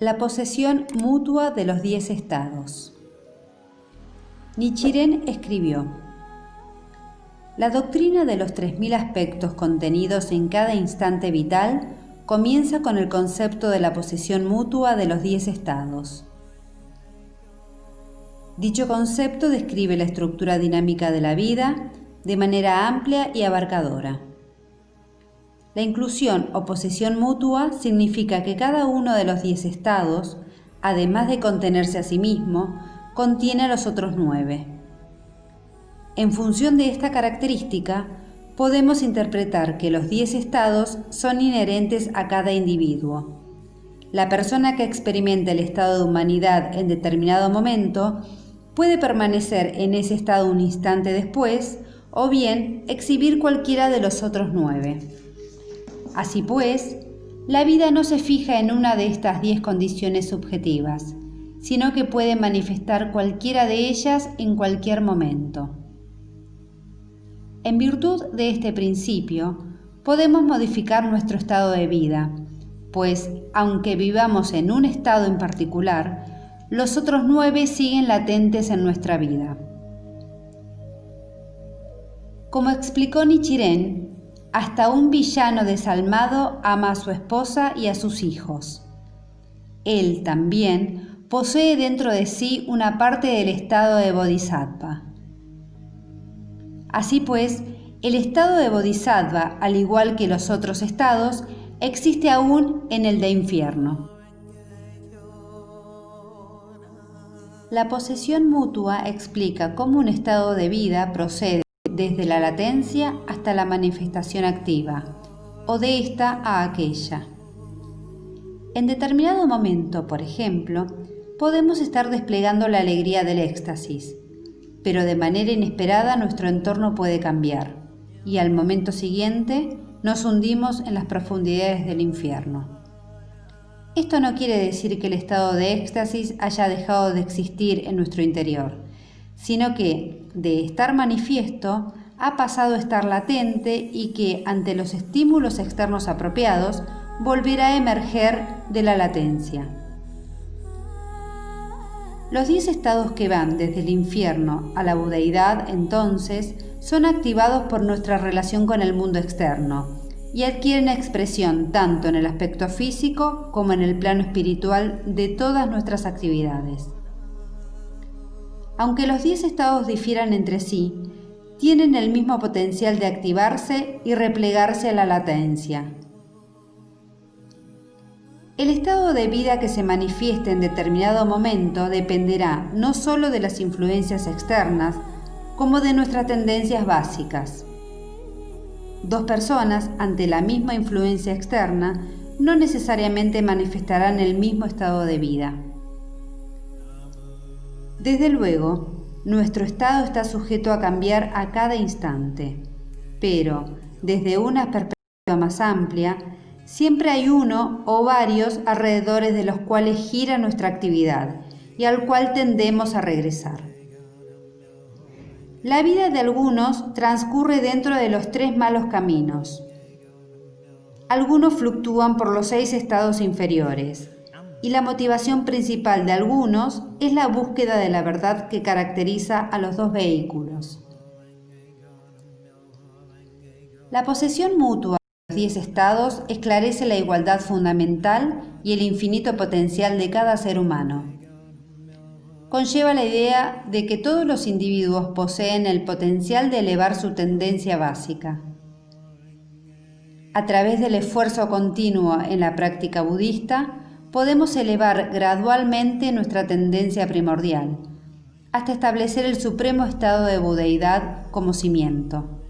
La posesión mutua de los 10 estados. Nichiren escribió: la doctrina de los 3000 aspectos contenidos en cada instante vital comienza con el concepto de la posesión mutua de los 10 estados. Dicho concepto describe la estructura dinámica de la vida de manera amplia y abarcadora. La inclusión o posesión mutua significa que cada uno de los 10 estados, además de contenerse a sí mismo, contiene a los otros 9. En función de esta característica, podemos interpretar que los 10 estados son inherentes a cada individuo. La persona que experimenta el estado de humanidad en determinado momento puede permanecer en ese estado un instante después, o bien exhibir cualquiera de los otros 9. Así pues, la vida no se fija en una de estas 10 condiciones subjetivas, sino que puede manifestar cualquiera de ellas en cualquier momento. En virtud de este principio, podemos modificar nuestro estado de vida, pues, aunque vivamos en un estado en particular, los otros 9 siguen latentes en nuestra vida. Como explicó Nichiren, hasta un villano desalmado ama a su esposa y a sus hijos. Él también posee dentro de sí una parte del estado de Bodhisattva. Así pues, el estado de Bodhisattva, al igual que los otros estados, existe aún en el de infierno. La posesión mutua explica cómo un estado de vida procede desde la latencia hasta la manifestación activa, o de esta a aquella. En determinado momento, por ejemplo, podemos estar desplegando la alegría del éxtasis, pero de manera inesperada nuestro entorno puede cambiar, y al momento siguiente nos hundimos en las profundidades del infierno. Esto no quiere decir que el estado de éxtasis haya dejado de existir en nuestro interior, sino que, de estar manifiesto, ha pasado a estar latente y que, ante los estímulos externos apropiados, volverá a emerger de la latencia. Los 10 estados que van desde el infierno a la budeidad, entonces, son activados por nuestra relación con el mundo externo y adquieren expresión tanto en el aspecto físico como en el plano espiritual de todas nuestras actividades. Aunque los 10 estados difieran entre sí, tienen el mismo potencial de activarse y replegarse a la latencia. El estado de vida que se manifieste en determinado momento dependerá no solo de las influencias externas, como de nuestras tendencias básicas. Dos personas ante la misma influencia externa no necesariamente manifestarán el mismo estado de vida. Desde luego, nuestro estado está sujeto a cambiar a cada instante, pero desde una perspectiva más amplia, siempre hay uno o varios alrededores de los cuales gira nuestra actividad y al cual tendemos a regresar. La vida de algunos transcurre dentro de los 3 malos caminos. Algunos fluctúan por los 6 estados inferiores, y la motivación principal de algunos es la búsqueda de la verdad que caracteriza a los 2 vehículos. La posesión mutua de los 10 estados esclarece la igualdad fundamental y el infinito potencial de cada ser humano. Conlleva la idea de que todos los individuos poseen el potencial de elevar su tendencia básica. A través del esfuerzo continuo en la práctica budista, podemos elevar gradualmente nuestra tendencia primordial, hasta establecer el supremo estado de budeidad como cimiento.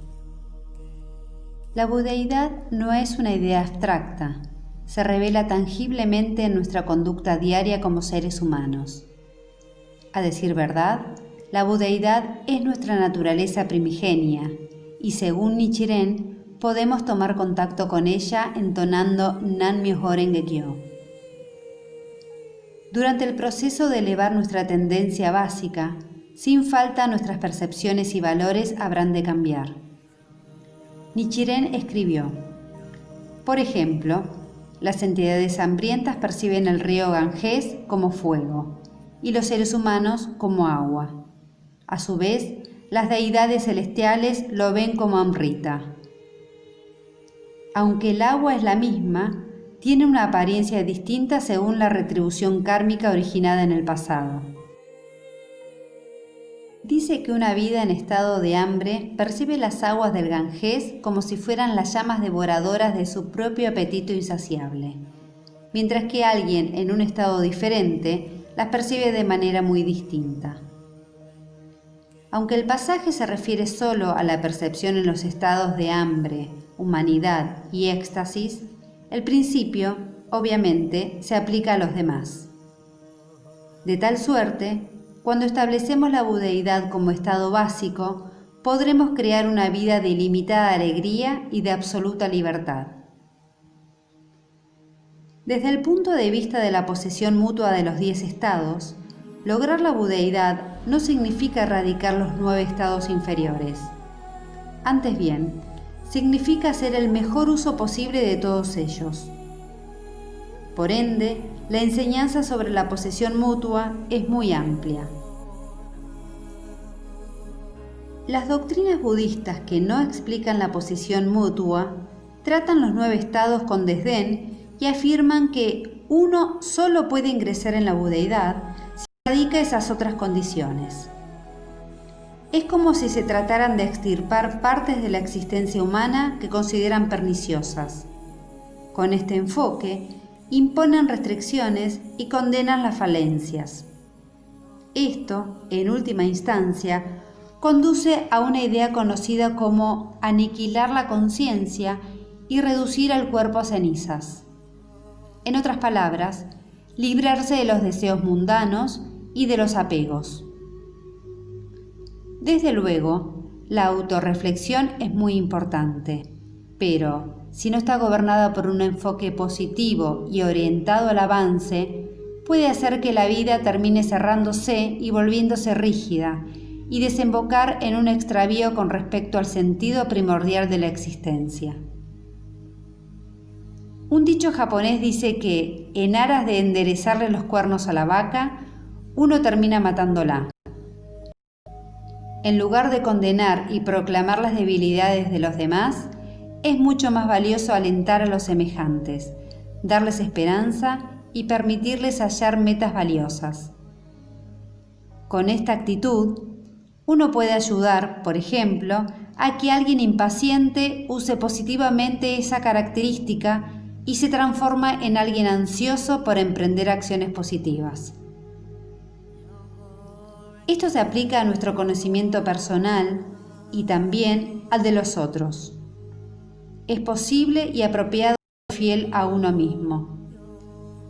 La budeidad no es una idea abstracta, se revela tangiblemente en nuestra conducta diaria como seres humanos. A decir verdad, la budeidad es nuestra naturaleza primigenia, y según Nichiren, podemos tomar contacto con ella entonando Nan-myoho Renge-kyo. Durante el proceso de elevar nuestra tendencia básica, sin falta nuestras percepciones y valores habrán de cambiar. Nichiren escribió: por ejemplo, las entidades hambrientas perciben el río Ganges como fuego y los seres humanos como agua. A su vez, las deidades celestiales lo ven como Amrita. Aunque el agua es la misma, tiene una apariencia distinta según la retribución kármica originada en el pasado. Dice que una vida en estado de hambre percibe las aguas del Ganges como si fueran las llamas devoradoras de su propio apetito insaciable, mientras que alguien en un estado diferente las percibe de manera muy distinta. Aunque el pasaje se refiere solo a la percepción en los estados de hambre, humanidad y éxtasis, el principio, obviamente, se aplica a los demás. De tal suerte, cuando establecemos la budeidad como estado básico, podremos crear una vida de ilimitada alegría y de absoluta libertad. Desde el punto de vista de la posesión mutua de los 10 estados, lograr la budeidad no significa erradicar los 9 estados inferiores. Antes bien, significa hacer el mejor uso posible de todos ellos. Por ende, la enseñanza sobre la posesión mutua es muy amplia. Las doctrinas budistas que no explican la posesión mutua tratan los 9 estados con desdén y afirman que uno solo puede ingresar en la budeidad si radica esas otras condiciones. Es como si se trataran de extirpar partes de la existencia humana que consideran perniciosas. Con este enfoque, imponen restricciones y condenan las falencias. Esto, en última instancia, conduce a una idea conocida como aniquilar la conciencia y reducir al cuerpo a cenizas. En otras palabras, librarse de los deseos mundanos y de los apegos. Desde luego, la autorreflexión es muy importante, pero si no está gobernada por un enfoque positivo y orientado al avance, puede hacer que la vida termine cerrándose y volviéndose rígida y desembocar en un extravío con respecto al sentido primordial de la existencia. Un dicho japonés dice que, en aras de enderezarle los cuernos a la vaca, uno termina matándola. En lugar de condenar y proclamar las debilidades de los demás, es mucho más valioso alentar a los semejantes, darles esperanza y permitirles hallar metas valiosas. Con esta actitud, uno puede ayudar, por ejemplo, a que alguien impaciente use positivamente esa característica y se transforma en alguien ansioso por emprender acciones positivas. Esto se aplica a nuestro conocimiento personal y también al de los otros. Es posible y apropiado ser fiel a uno mismo.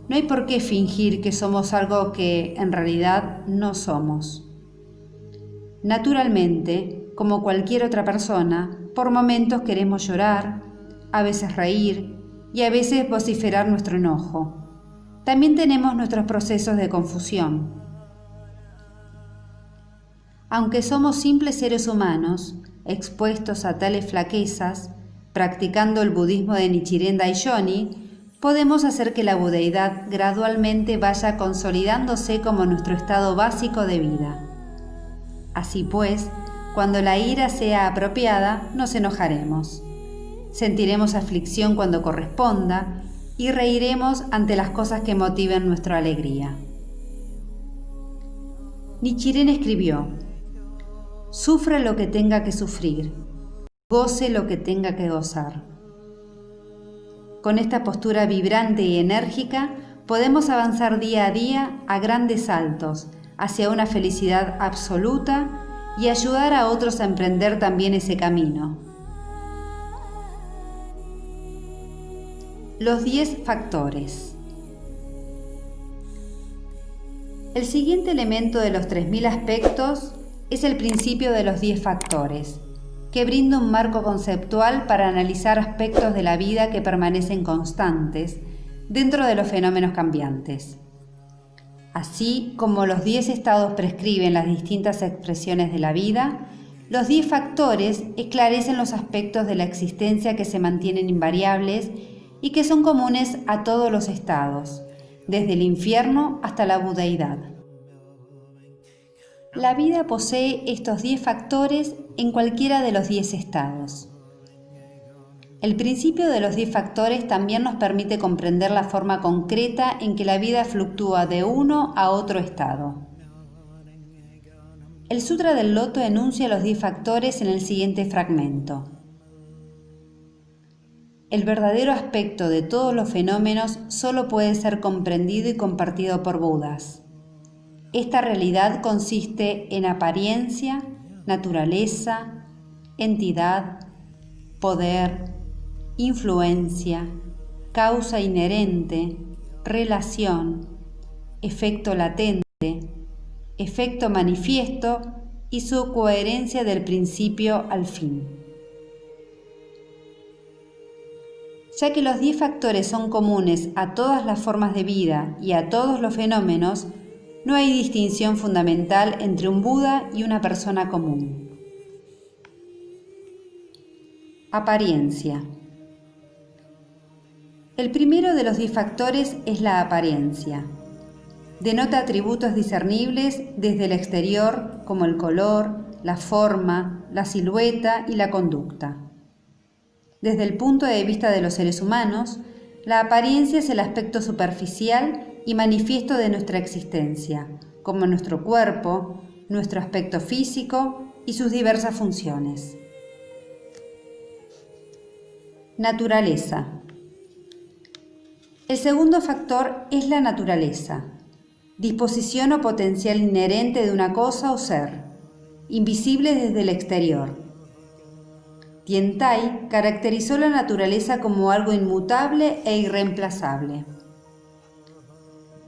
No hay por qué fingir que somos algo que en realidad no somos. Naturalmente, como cualquier otra persona, por momentos queremos llorar, a veces reír y a veces vociferar nuestro enojo. También tenemos nuestros procesos de confusión. Aunque somos simples seres humanos, expuestos a tales flaquezas, practicando el budismo de Nichiren Daishonin, podemos hacer que la budeidad gradualmente vaya consolidándose como nuestro estado básico de vida. Así pues, cuando la ira sea apropiada, nos enojaremos. Sentiremos aflicción cuando corresponda y reiremos ante las cosas que motiven nuestra alegría. Nichiren escribió: sufre lo que tenga que sufrir, goce lo que tenga que gozar. Con esta postura vibrante y enérgica, podemos avanzar día a día a grandes saltos hacia una felicidad absoluta y ayudar a otros a emprender también ese camino. Los 10 factores. El siguiente elemento de los 3000 aspectos es el principio de los 10 factores, que brinda un marco conceptual para analizar aspectos de la vida que permanecen constantes dentro de los fenómenos cambiantes. Así como los 10 estados prescriben las distintas expresiones de la vida, los 10 factores esclarecen los aspectos de la existencia que se mantienen invariables y que son comunes a todos los estados, desde el infierno hasta la budeidad. La vida posee estos 10 factores en cualquiera de los 10 estados. El principio de los 10 factores también nos permite comprender la forma concreta en que la vida fluctúa de uno a otro estado. El Sutra del Loto enuncia los 10 factores en el siguiente fragmento. El verdadero aspecto de todos los fenómenos solo puede ser comprendido y compartido por Budas. Esta realidad consiste en apariencia, naturaleza, entidad, poder, influencia, causa inherente, relación, efecto latente, efecto manifiesto y su coherencia del principio al fin. Ya que los 10 factores son comunes a todas las formas de vida y a todos los fenómenos, no hay distinción fundamental entre un Buda y una persona común. Apariencia. El primero de los 10 factores es la apariencia. Denota atributos discernibles desde el exterior como el color, la forma, la silueta y la conducta. Desde el punto de vista de los seres humanos, la apariencia es el aspecto superficial y manifiesto de nuestra existencia, como nuestro cuerpo, nuestro aspecto físico y sus diversas funciones. Naturaleza. El segundo factor es la naturaleza, disposición o potencial inherente de una cosa o ser, invisible desde el exterior. Tiantai caracterizó la naturaleza como algo inmutable e irreemplazable.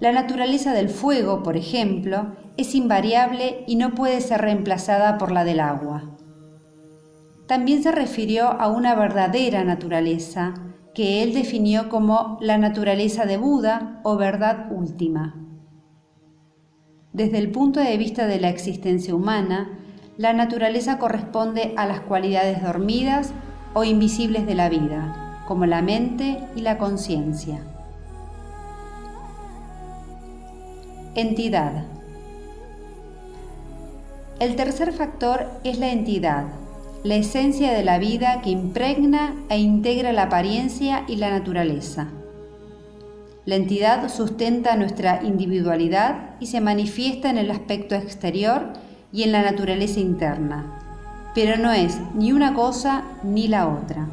La naturaleza del fuego, por ejemplo, es invariable y no puede ser reemplazada por la del agua. También se refirió a una verdadera naturaleza, que él definió como la naturaleza de Buda o verdad última. Desde el punto de vista de la existencia humana, la naturaleza corresponde a las cualidades dormidas o invisibles de la vida, como la mente y la conciencia. Entidad. El tercer factor es la entidad, la esencia de la vida que impregna e integra la apariencia y la naturaleza. La entidad sustenta nuestra individualidad y se manifiesta en el aspecto exterior y en la naturaleza interna, pero no es ni una cosa ni la otra.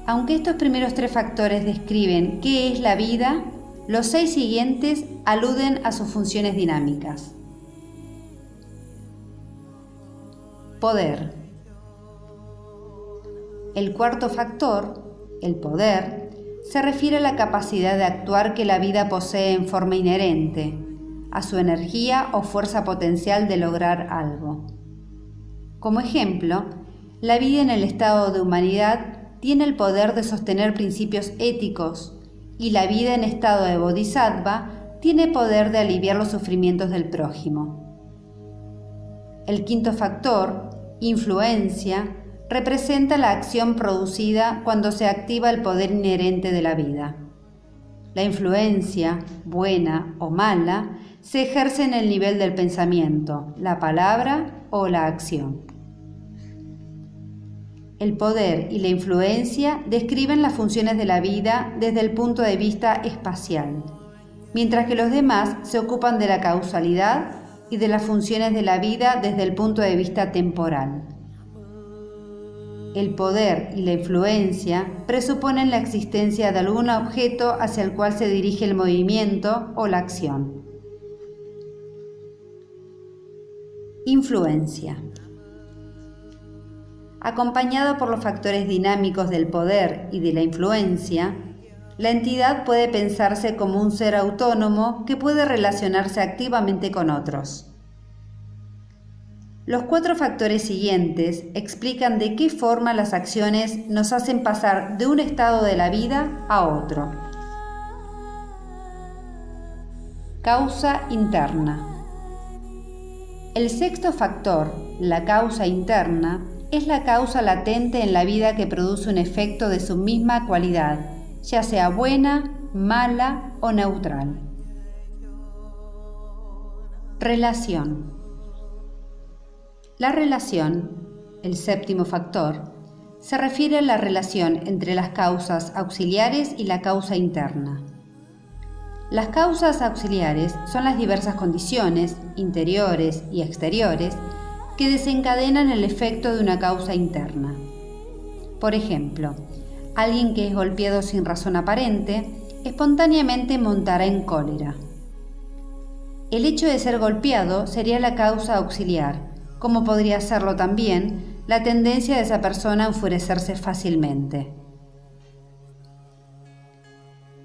Aunque estos primeros 3 factores describen qué es la vida, los 6 siguientes aluden a sus funciones dinámicas. Poder. El cuarto factor, el poder, se refiere a la capacidad de actuar que la vida posee en forma inherente, a su energía o fuerza potencial de lograr algo. Como ejemplo, la vida en el estado de humanidad tiene el poder de sostener principios éticos, y la vida en estado de bodhisattva tiene poder de aliviar los sufrimientos del prójimo. El quinto factor, influencia, representa la acción producida cuando se activa el poder inherente de la vida. La influencia, buena o mala, se ejerce en el nivel del pensamiento, la palabra o la acción. El poder y la influencia describen las funciones de la vida desde el punto de vista espacial, mientras que los demás se ocupan de la causalidad y de las funciones de la vida desde el punto de vista temporal. El poder y la influencia presuponen la existencia de algún objeto hacia el cual se dirige el movimiento o la acción. Influencia. Acompañado por los factores dinámicos del poder y de la influencia, la entidad puede pensarse como un ser autónomo que puede relacionarse activamente con otros. Los 4 factores siguientes explican de qué forma las acciones nos hacen pasar de un estado de la vida a otro. Causa interna. El sexto factor, la causa interna, es la causa latente en la vida que produce un efecto de su misma cualidad, ya sea buena, mala o neutral. Relación. La relación, el séptimo factor, se refiere a la relación entre las causas auxiliares y la causa interna. Las causas auxiliares son las diversas condiciones, interiores y exteriores, que desencadenan el efecto de una causa interna. Por ejemplo, alguien que es golpeado sin razón aparente, espontáneamente montará en cólera. El hecho de ser golpeado sería la causa auxiliar, como podría serlo también la tendencia de esa persona a enfurecerse fácilmente.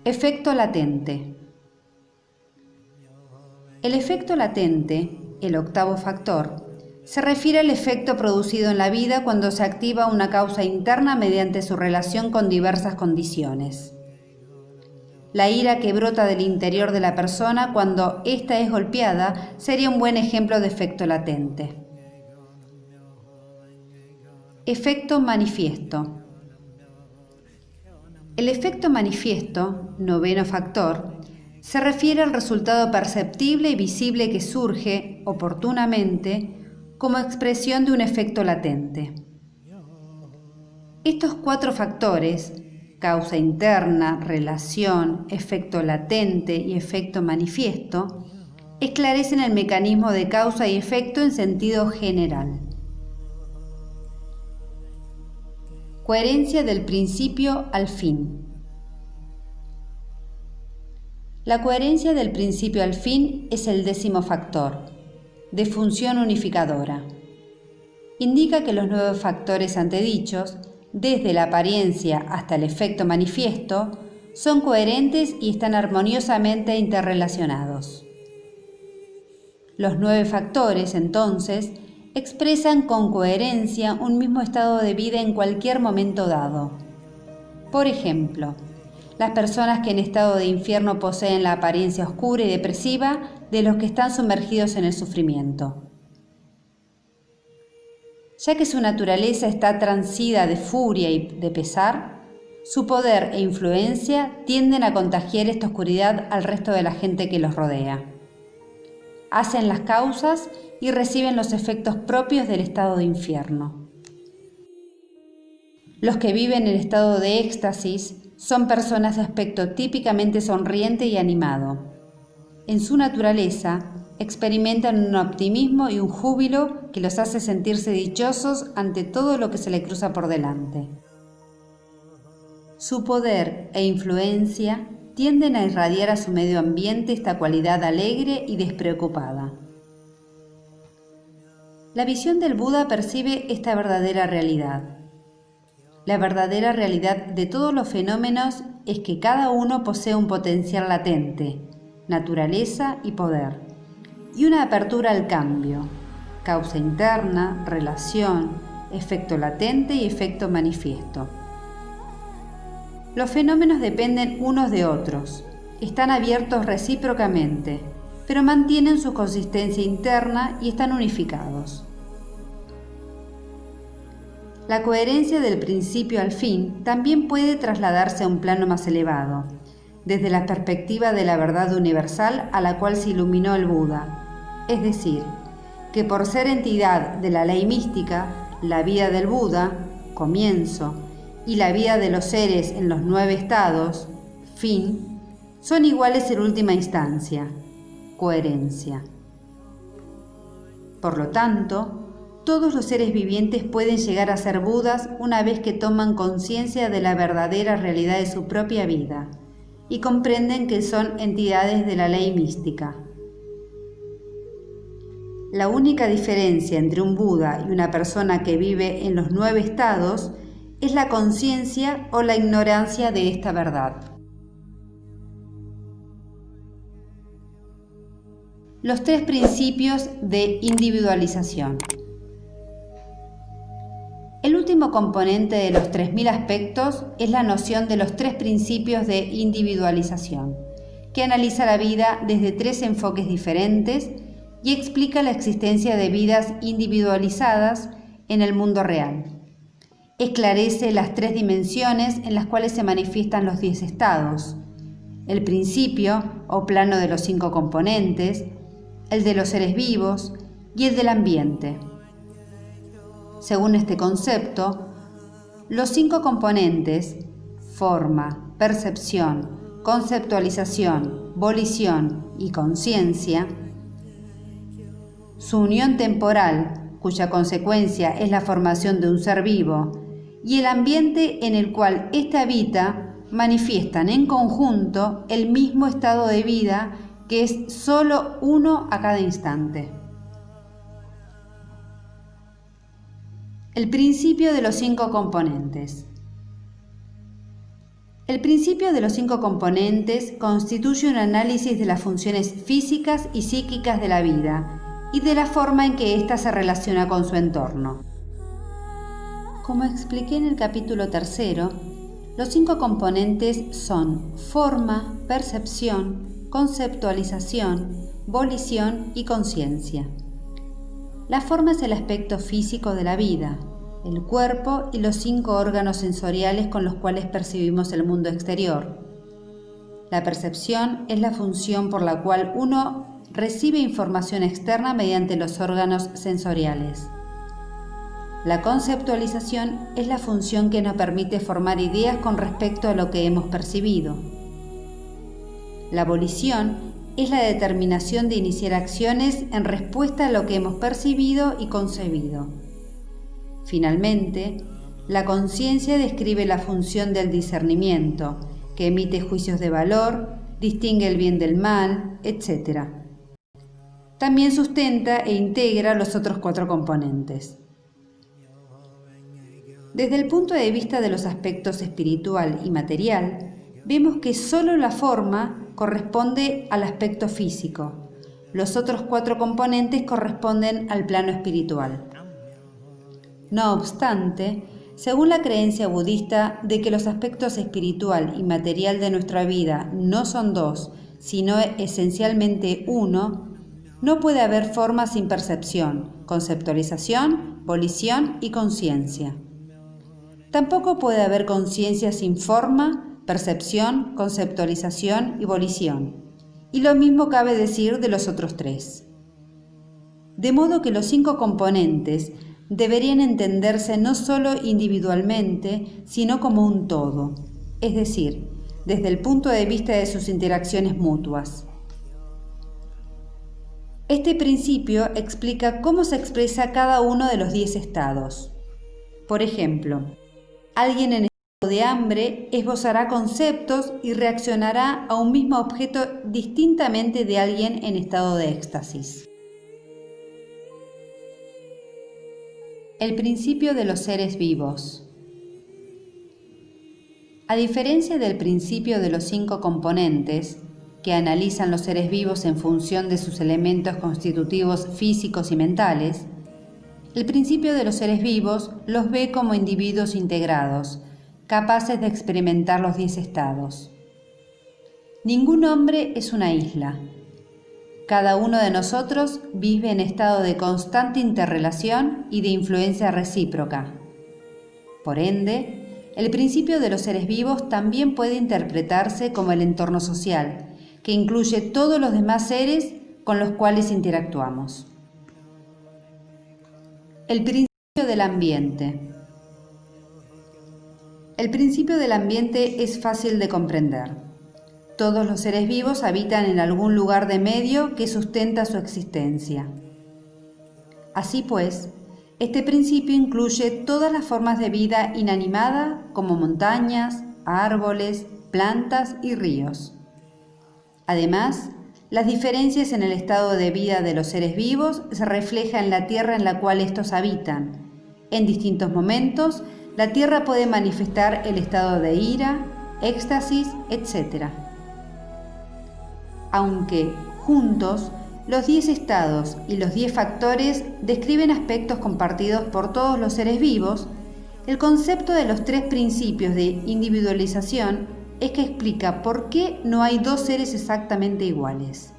Efecto latente. El efecto latente, el octavo factor, se refiere al efecto producido en la vida cuando se activa una causa interna mediante su relación con diversas condiciones. La ira que brota del interior de la persona cuando ésta es golpeada sería un buen ejemplo de efecto latente. Efecto manifiesto. El efecto manifiesto, noveno factor, se refiere al resultado perceptible y visible que surge, oportunamente, como expresión de un efecto latente. Estos 4 factores, causa interna, relación, efecto latente y efecto manifiesto, esclarecen el mecanismo de causa y efecto en sentido general. Coherencia del principio al fin. La coherencia del principio al fin es el 10º factor, de función unificadora. Indica que los 9 factores antedichos, desde la apariencia hasta el efecto manifiesto, son coherentes y están armoniosamente interrelacionados. Los 9 factores, entonces, expresan con coherencia un mismo estado de vida en cualquier momento dado. Por ejemplo, las personas que en estado de infierno poseen la apariencia oscura y depresiva de los que están sumergidos en el sufrimiento. Ya que su naturaleza está transida de furia y de pesar, su poder e influencia tienden a contagiar esta oscuridad al resto de la gente que los rodea. Hacen las causas y reciben los efectos propios del estado de infierno. Los que viven en estado de éxtasis son personas de aspecto típicamente sonriente y animado. En su naturaleza, experimentan un optimismo y un júbilo que los hace sentirse dichosos ante todo lo que se le cruza por delante. Su poder e influencia tienden a irradiar a su medio ambiente esta cualidad alegre y despreocupada. La visión del Buda percibe esta verdadera realidad. La verdadera realidad de todos los fenómenos es que cada uno posee un potencial latente, naturaleza y poder, y una apertura al cambio, causa interna, relación, efecto latente y efecto manifiesto. Los fenómenos dependen unos de otros, están abiertos recíprocamente, pero mantienen su consistencia interna y están unificados. La coherencia del principio al fin también puede trasladarse a un plano más elevado, desde la perspectiva de la verdad universal a la cual se iluminó el Buda, es decir, que por ser entidad de la ley mística, la vida del Buda, comienzo, y la vida de los seres en los 9 estados, fin, son iguales en última instancia, coherencia. Por lo tanto, todos los seres vivientes pueden llegar a ser Budas una vez que toman conciencia de la verdadera realidad de su propia vida y comprenden que son entidades de la ley mística. La única diferencia entre un Buda y una persona que vive en los 9 estados es la conciencia o la ignorancia de esta verdad. Los 3 principios de individualización. El último componente de los 3000 aspectos es la noción de los 3 principios de individualización, que analiza la vida desde 3 enfoques diferentes y explica la existencia de vidas individualizadas en el mundo real. Esclarece las 3 dimensiones en las cuales se manifiestan los 10 estados: el principio o plano de los 5 componentes, el de los seres vivos y el del ambiente. Según este concepto, los 5 componentes, forma, percepción, conceptualización, volición y conciencia, su unión temporal, cuya consecuencia es la formación de un ser vivo, y el ambiente en el cual éste habita, manifiestan en conjunto el mismo estado de vida, que es solo uno a cada instante. El principio de los 5 componentes. El principio de los 5 componentes constituye un análisis de las funciones físicas y psíquicas de la vida y de la forma en que ésta se relaciona con su entorno. Como expliqué en el capítulo 3, los 5 componentes son forma, percepción, conceptualización, volición y conciencia. La forma es el aspecto físico de la vida, el cuerpo y los 5 órganos sensoriales con los cuales percibimos el mundo exterior. La percepción es la función por la cual uno recibe información externa mediante los órganos sensoriales. La conceptualización es la función que nos permite formar ideas con respecto a lo que hemos percibido. La volición es la determinación de iniciar acciones en respuesta a lo que hemos percibido y concebido. Finalmente, la conciencia describe la función del discernimiento, que emite juicios de valor, distingue el bien del mal, etc. También sustenta e integra los otros 4 componentes. Desde el punto de vista de los aspectos espiritual y material, vemos que solo la forma corresponde al aspecto físico. Los otros 4 componentes corresponden al plano espiritual. No obstante, según la creencia budista de que los aspectos espiritual y material de nuestra vida no son 2, sino esencialmente uno, no puede haber forma sin percepción, conceptualización, volición y conciencia. Tampoco puede haber conciencia sin forma, percepción, conceptualización y volición. Y lo mismo cabe decir de los otros 3. De modo que los 5 componentes deberían entenderse no solo individualmente, sino como un todo, es decir, desde el punto de vista de sus interacciones mutuas. Este principio explica cómo se expresa cada uno de los 10 estados. Por ejemplo, alguien en estado de hambre esbozará conceptos y reaccionará a un mismo objeto distintamente de alguien en estado de éxtasis. El principio de los seres vivos. A diferencia del principio de los 5 componentes, que analizan los seres vivos en función de sus elementos constitutivos físicos y mentales, el principio de los seres vivos los ve como individuos integrados, capaces de experimentar los 10 estados. Ningún hombre es una isla. Cada uno de nosotros vive en estado de constante interrelación y de influencia recíproca. Por ende, el principio de los seres vivos también puede interpretarse como el entorno social, que incluye todos los demás seres con los cuales interactuamos. El principio del ambiente. El principio del ambiente es fácil de comprender. Todos los seres vivos habitan en algún lugar de medio que sustenta su existencia. Así pues, este principio incluye todas las formas de vida inanimada como montañas, árboles, plantas y ríos. Además, las diferencias en el estado de vida de los seres vivos se reflejan en la tierra en la cual estos habitan. En distintos momentos, la tierra puede manifestar el estado de ira, éxtasis, etc. Aunque, juntos, los 10 estados y los 10 factores describen aspectos compartidos por todos los seres vivos, el concepto de los 3 principios de individualización es que explica por qué no hay 2 seres exactamente iguales.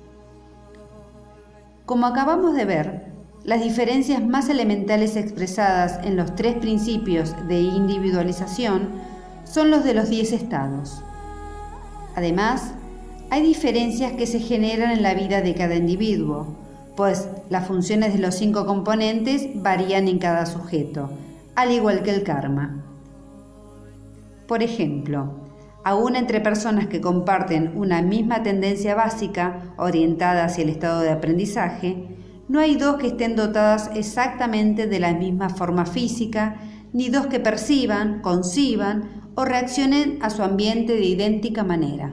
Como acabamos de ver, las diferencias más elementales expresadas en los 3 principios de individualización son los de los 10 estados. Además, hay diferencias que se generan en la vida de cada individuo, pues las funciones de los 5 componentes varían en cada sujeto, al igual que el karma. Por ejemplo, aún entre personas que comparten una misma tendencia básica orientada hacia el estado de aprendizaje, no hay 2 que estén dotadas exactamente de la misma forma física, ni 2 que perciban, conciban o reaccionen a su ambiente de idéntica manera.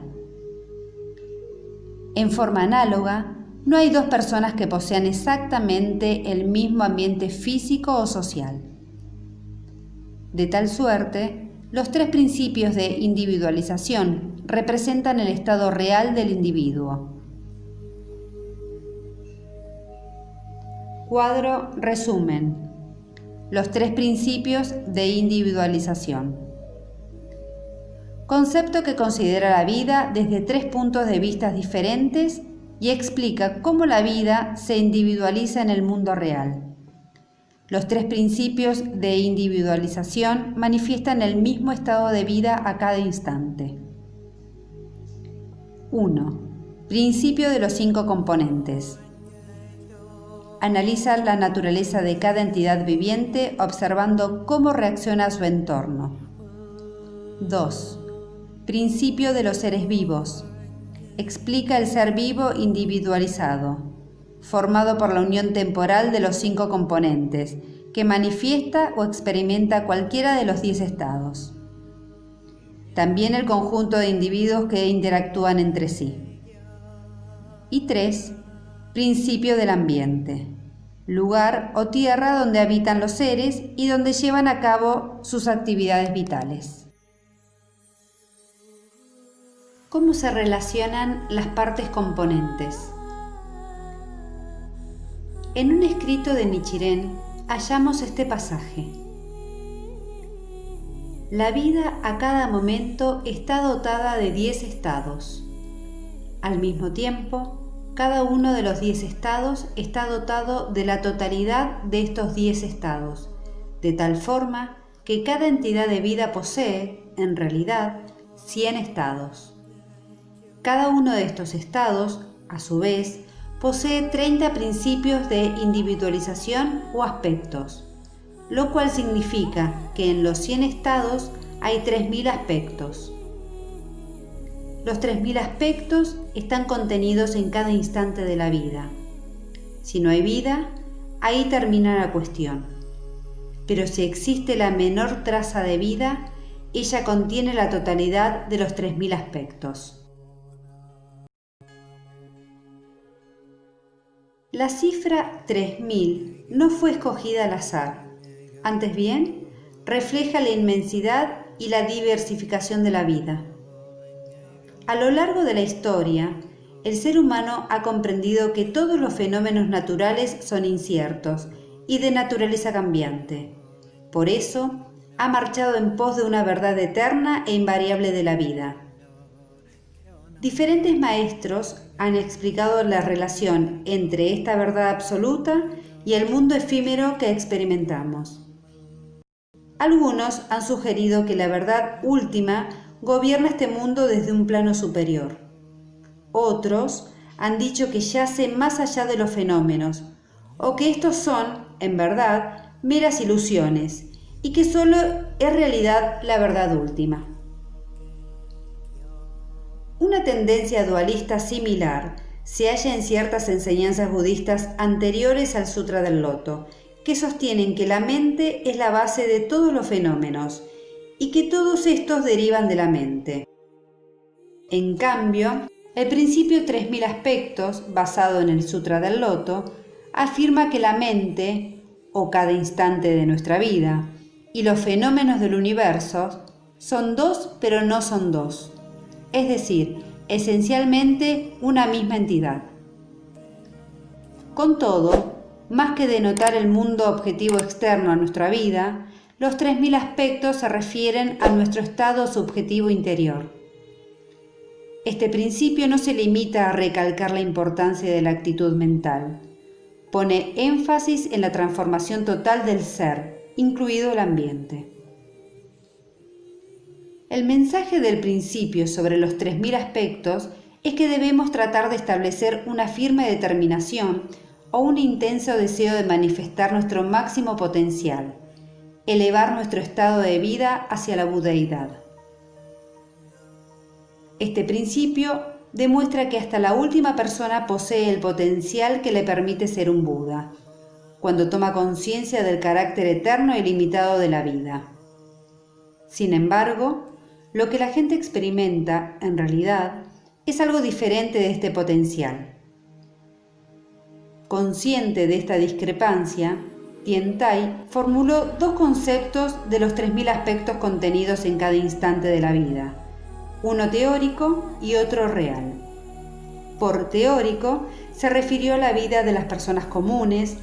En forma análoga, no hay 2 personas que posean exactamente el mismo ambiente físico o social. De tal suerte, los 3 principios de individualización representan el estado real del individuo. Cuadro resumen. Los 3 principios de individualización. Concepto que considera la vida desde 3 puntos de vista diferentes y explica cómo la vida se individualiza en el mundo real. Los 3 principios de individualización manifiestan el mismo estado de vida a cada instante. 1. Principio de los 5 componentes. Analiza la naturaleza de cada entidad viviente observando cómo reacciona a su entorno. 2. Principio de los seres vivos. Explica el ser vivo individualizado, formado por la unión temporal de los 5 componentes, que manifiesta o experimenta cualquiera de los 10 estados. También el conjunto de individuos que interactúan entre sí. Y 3. Principio del ambiente. Lugar o tierra donde habitan los seres y donde llevan a cabo sus actividades vitales. ¿Cómo se relacionan las partes componentes? En un escrito de Nichiren hallamos este pasaje. La vida a cada momento está dotada de 10 estados. Al mismo tiempo, cada uno de los 10 estados está dotado de la totalidad de estos 10 estados, de tal forma que cada entidad de vida posee, en realidad, 100 estados. Cada uno de estos estados, a su vez, posee 30 principios de individualización o aspectos, lo cual significa que en los 100 estados hay 3.000 aspectos. Los 3.000 aspectos están contenidos en cada instante de la vida. Si no hay vida, ahí termina la cuestión. Pero si existe la menor traza de vida, ella contiene la totalidad de los 3.000 aspectos. La cifra 3000 no fue escogida al azar, antes bien, refleja la inmensidad y la diversificación de la vida. A lo largo de la historia, el ser humano ha comprendido que todos los fenómenos naturales son inciertos y de naturaleza cambiante. Por eso, ha marchado en pos de una verdad eterna e invariable de la vida. Diferentes maestros han explicado la relación entre esta verdad absoluta y el mundo efímero que experimentamos. Algunos han sugerido que la verdad última gobierna este mundo desde un plano superior. Otros han dicho que yace más allá de los fenómenos, o que estos son, en verdad, meras ilusiones, y que solo es realidad la verdad última. Una tendencia dualista similar se halla en ciertas enseñanzas budistas anteriores al Sutra del Loto, que sostienen que la mente es la base de todos los fenómenos y que todos estos derivan de la mente. En cambio, el principio 3000 aspectos, basado en el Sutra del Loto, afirma que la mente, o cada instante de nuestra vida, y los fenómenos del universo son 2 pero no son 2. Es decir, esencialmente una misma entidad. Con todo, más que denotar el mundo objetivo externo a nuestra vida, los 3000 aspectos se refieren a nuestro estado subjetivo interior. Este principio no se limita a recalcar la importancia de la actitud mental. Pone énfasis en la transformación total del ser, incluido el ambiente. El mensaje del principio sobre los 3000 aspectos es que debemos tratar de establecer una firme determinación o un intenso deseo de manifestar nuestro máximo potencial, elevar nuestro estado de vida hacia la budeidad. Este principio demuestra que hasta la última persona posee el potencial que le permite ser un Buda, cuando toma conciencia del carácter eterno y limitado de la vida. Sin embargo, lo que la gente experimenta, en realidad, es algo diferente de este potencial. Consciente de esta discrepancia, Tiantai formuló dos conceptos de los 3000 aspectos contenidos en cada instante de la vida, uno teórico y otro real. Por teórico se refirió a la vida de las personas comunes,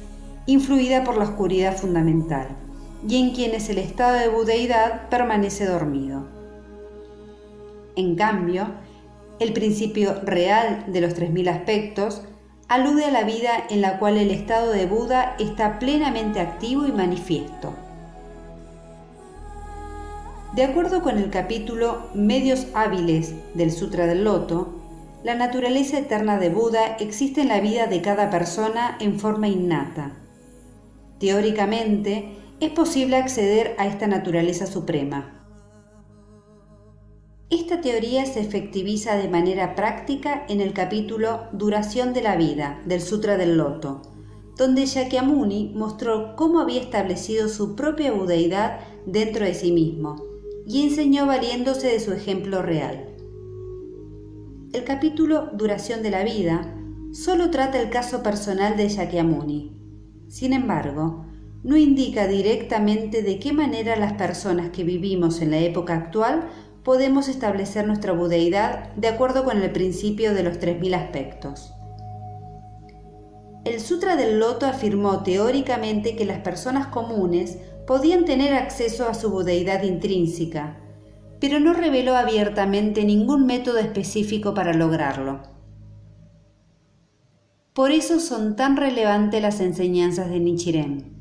influida por la oscuridad fundamental, y en quienes el estado de budeidad permanece dormido. En cambio, el principio real de los 3000 aspectos alude a la vida en la cual el estado de Buda está plenamente activo y manifiesto. De acuerdo con el capítulo Medios hábiles del Sutra del Loto, la naturaleza eterna de Buda existe en la vida de cada persona en forma innata. Teóricamente, es posible acceder a esta naturaleza suprema. Esta teoría se efectiviza de manera práctica en el capítulo Duración de la vida del Sutra del Loto, donde Shakyamuni mostró cómo había establecido su propia budeidad dentro de sí mismo y enseñó valiéndose de su ejemplo real. El capítulo Duración de la vida solo trata el caso personal de Shakyamuni. Sin embargo, no indica directamente de qué manera las personas que vivimos en la época actual podemos establecer nuestra budeidad de acuerdo con el principio de los 3000 aspectos. El Sutra del Loto afirmó teóricamente que las personas comunes podían tener acceso a su budeidad intrínseca, pero no reveló abiertamente ningún método específico para lograrlo. Por eso son tan relevantes las enseñanzas de Nichiren.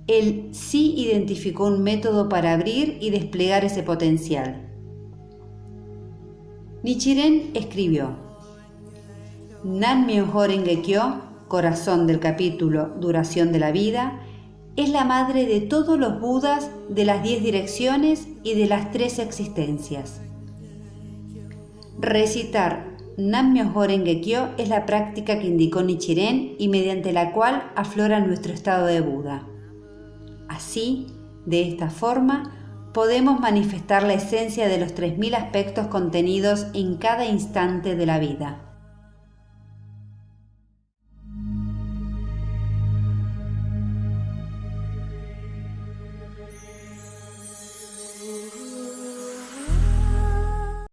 Él sí identificó un método para abrir y desplegar ese potencial. Nichiren escribió: Nan-myoho Renge-kyo, corazón del capítulo Duración de la vida, es la madre de todos los Budas de las 10 direcciones y de las 3 existencias. Recitar Nan-myoho Renge-kyo es la práctica que indicó Nichiren y mediante la cual aflora nuestro estado de Buda. Así, de esta forma, podemos manifestar la esencia de los 3000 aspectos contenidos en cada instante de la vida.